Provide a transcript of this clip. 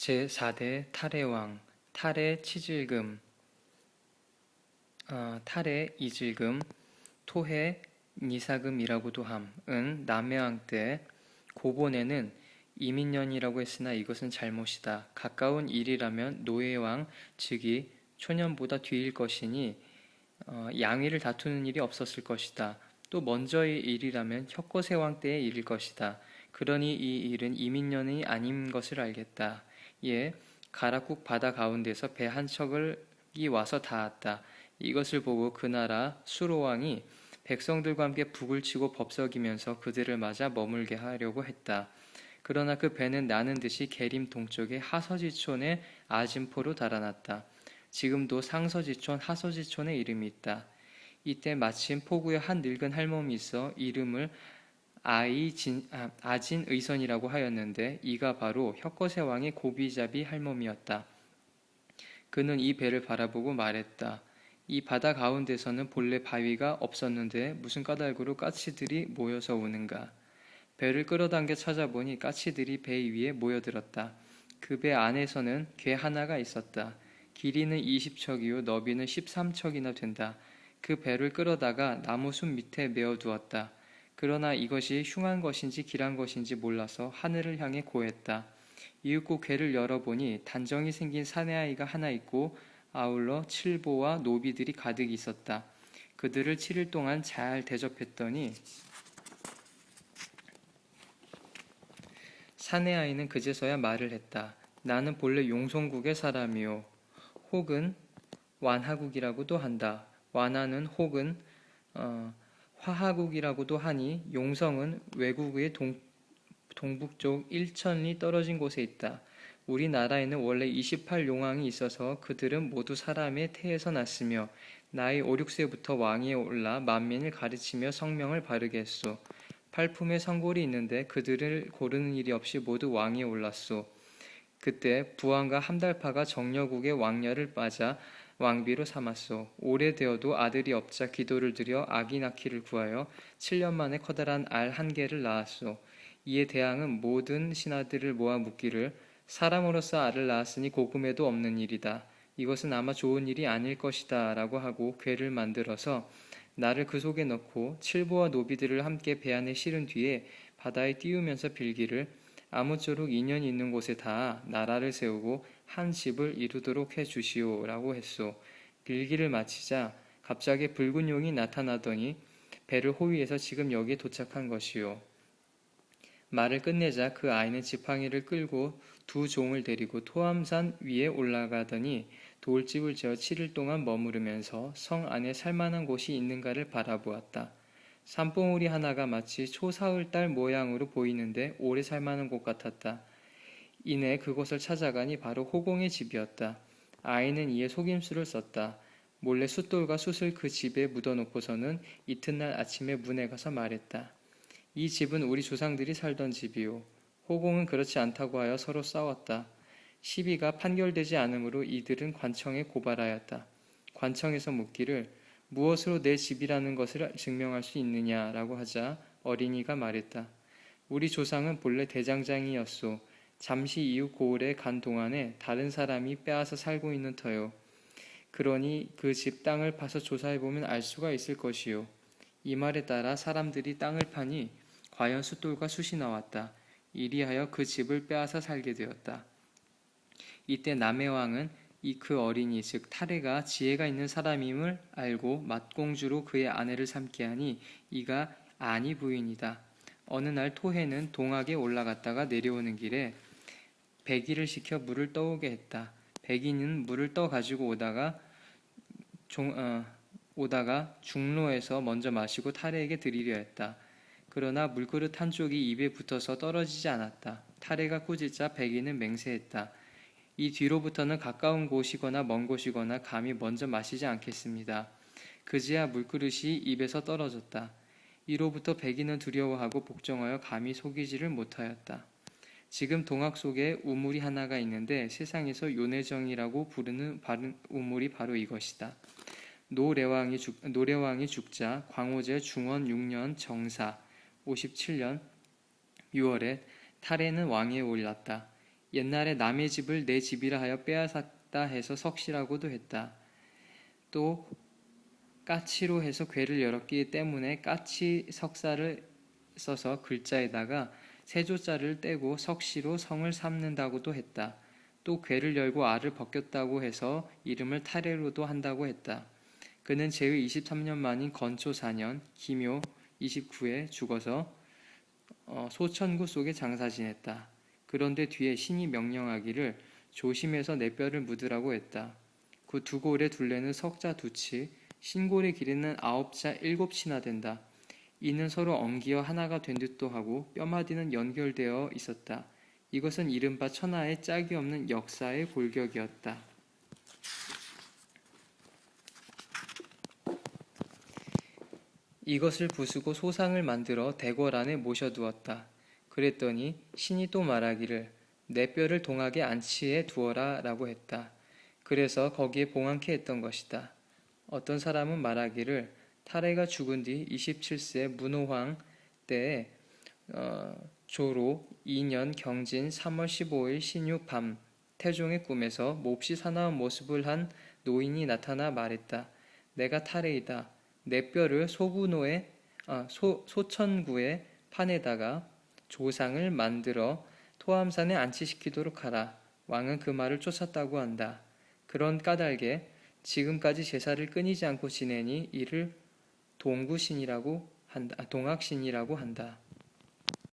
제4대 탈해왕, 탈해 치질금, 탈해 이질금, 토해 니사금이라고도 함은 남해왕 때 고본에는 이민년이라고 했으나 이것은 잘못이다. 가까운 일이라면 노예왕 즉이 초년보다 뒤일 것이니 양위를 다투는 일이 없었을 것이다. 또 먼저의 일이라면 혁거세왕 때의 일일 것이다. 그러니 이 일은 이민년이 아닌 것을 알겠다. 예, 가락국 바다 가운데서 배 한 척이 와서 닿았다. 이것을 보고 그 나라 수로왕이 백성들과 함께 북을 치고 법석이면서 그들을 맞아 머물게 하려고 했다. 그러나 그 배는 나는 듯이 계림 동쪽의 하서지촌의 아진포로 달아났다. 지금도 상서지촌, 하서지촌의 이름이 있다. 이때 마침 포구에 한 늙은 할멈이 있어 이름을 아진의선이라고 하였는데 이가 바로 혁거세 왕의 고비자비 할멈이었다. 그는 이 배를 바라보고 말했다. 이 바다 가운데서는 본래 바위가 없었는데 무슨 까닭으로 까치들이 모여서 오는가. 배를 끌어당겨 찾아보니 까치들이 배 위에 모여들었다. 그 배 안에서는 개 하나가 있었다. 길이는 20척이요 너비는 13척이나 된다. 그 배를 끌어다가 나무숲 밑에 메어두었다. 그러나 이것이 흉한 것인지 길한 것인지 몰라서 하늘을 향해 고했다. 이윽고 궤를 열어보니 단정히 생긴 사내아이가 하나 있고 아울러 칠보와 노비들이 가득 있었다. 그들을 7일 동안 잘 대접했더니 사내아이는 그제서야 말을 했다. 나는 본래 용송국의 사람이요. 혹은 완하국이라고도 한다. 완하는 혹은 화하국이라고도 하니 용성은 외국의 동북쪽 1천리 떨어진 곳에 있다. 우리나라에는 원래 28용왕이 있어서 그들은 모두 사람의 태에서 났으며 나이 5, 6세부터 왕위에 올라 만민을 가르치며 성명을 바르게 했소. 팔품에 성골이 있는데 그들을 고르는 일이 없이 모두 왕위에 올랐소. 그때 부왕과 함달파가 정여국의 왕녀를 맞아 왕비로 삼았소. 오래되어도 아들이 없자 기도를 드려 아기 낳기를 구하여 7년 만에 커다란 알 한 개를 낳았소. 이에 대왕은 모든 신하들을 모아 묻기를 사람으로서 알을 낳았으니 고금에도 없는 일이다. 이것은 아마 좋은 일이 아닐 것이다 라고 하고 궤를 만들어서 나를 그 속에 넣고 칠보와 노비들을 함께 배 안에 실은 뒤에 바다에 띄우면서 빌기를 아무쪼록 인연이 있는 곳에 다 나라를 세우고 한 집을 이루도록 해 주시오 라고 했소. 빌기를 마치자 갑자기 붉은 용이 나타나더니 배를 호위해서 지금 여기에 도착한 것이요. 말을 끝내자 그 아이는 지팡이를 끌고 두 종을 데리고 토암산 위에 올라가더니 돌집을 지어 7일 동안 머무르면서 성 안에 살만한 곳이 있는가를 바라보았다. 산봉우리 하나가 마치 초사흘달 모양으로 보이는데 오래 살만한 곳 같았다. 이내 그곳을 찾아가니 바로 호공의 집이었다. 아이는 이에 속임수를 썼다. 몰래 숫돌과 숯을 그 집에 묻어놓고서는 이튿날 아침에 문에 가서 말했다. 이 집은 우리 조상들이 살던 집이요. 호공은 그렇지 않다고 하여 서로 싸웠다. 시비가 판결되지 않으므로 이들은 관청에 고발하였다. 관청에서 묻기를 무엇으로 내 집이라는 것을 증명할 수 있느냐라고 하자 어린이가 말했다. 우리 조상은 본래 대장장이었소. 잠시 이후 고을에 간 동안에 다른 사람이 빼앗아 살고 있는 터요. 그러니 그 집 땅을 파서 조사해보면 알 수가 있을 것이요. 이 말에 따라 사람들이 땅을 파니 과연 숫돌과 숯이 나왔다. 이리하여 그 집을 빼앗아 살게 되었다. 이때 남해왕은 그 어린이 즉 탈해가 지혜가 있는 사람임을 알고 맏공주로 그의 아내를 삼게 하니 이가 아니 부인이다. 어느 날 토해는 동학에 올라갔다가 내려오는 길에 백이를 시켜 물을 떠오게 했다. 백이는 물을 떠 가지고 오다가 중로에서 먼저 마시고 탈해에게 드리려 했다. 그러나 물그릇 한쪽이 입에 붙어서 떨어지지 않았다. 탈해가 꾸짖자 백이는 맹세했다. 이 뒤로부터는 가까운 곳이거나 먼 곳이거나 감히 먼저 마시지 않겠습니다. 그제야 물그릇이 입에서 떨어졌다. 이로부터 백이는 두려워하고 복종하여 감히 속이지를 못하였다. 지금 동학 속에 우물이 하나가 있는데 세상에서 요내정이라고 부르는 우물이 바로 이것이다. 노래왕이 죽자 광호제 중원 6년 정사 57년 6월에 탈해는 왕위에 올랐다. 옛날에 남의 집을 내 집이라 하여 빼앗았다 해서 석시라고도 했다. 또 까치로 해서 궤를 열었기 때문에 까치 석사를 써서 글자에다가 세조자를 떼고 석시로 성을 삼는다고도 했다. 또 궤를 열고 알을 벗겼다고 해서 이름을 타례로도 한다고 했다. 그는 제위 23년 만인 건초 4년 기묘 29에 죽어서 소천구 속에 장사 지냈다. 그런데 뒤에 신이 명령하기를 조심해서 내 뼈를 묻으라고 했다. 그 두 골의 둘레는 석자 2치, 신골의 길이는 9자 7치나 된다. 이는 서로 엉기어 하나가 된 듯도 하고 뼈마디는 연결되어 있었다. 이것은 이른바 천하의 짝이 없는 역사의 골격이었다. 이것을 부수고 소상을 만들어 대궐 안에 모셔두었다. 그랬더니 신이 또 말하기를 내 뼈를 동학의 안치에 두어라 라고 했다. 그래서 거기에 봉안케 했던 것이다. 어떤 사람은 말하기를 타례가 죽은 뒤 27세 문호황 때에 조로 2년 경진 3월 15일 신유 밤 태종의 꿈에서 몹시 사나운 모습을 한 노인이 나타나 말했다. 내가 타례이다. 내 뼈를 소천구의 판에다가 조상을 만들어 토암산에 안치시키도록 하라. 왕은 그 말을 쫓았다고 한다. 그런 까닭에 지금까지 제사를 끊이지 않고 지내니 이를 동학신이라고 한다.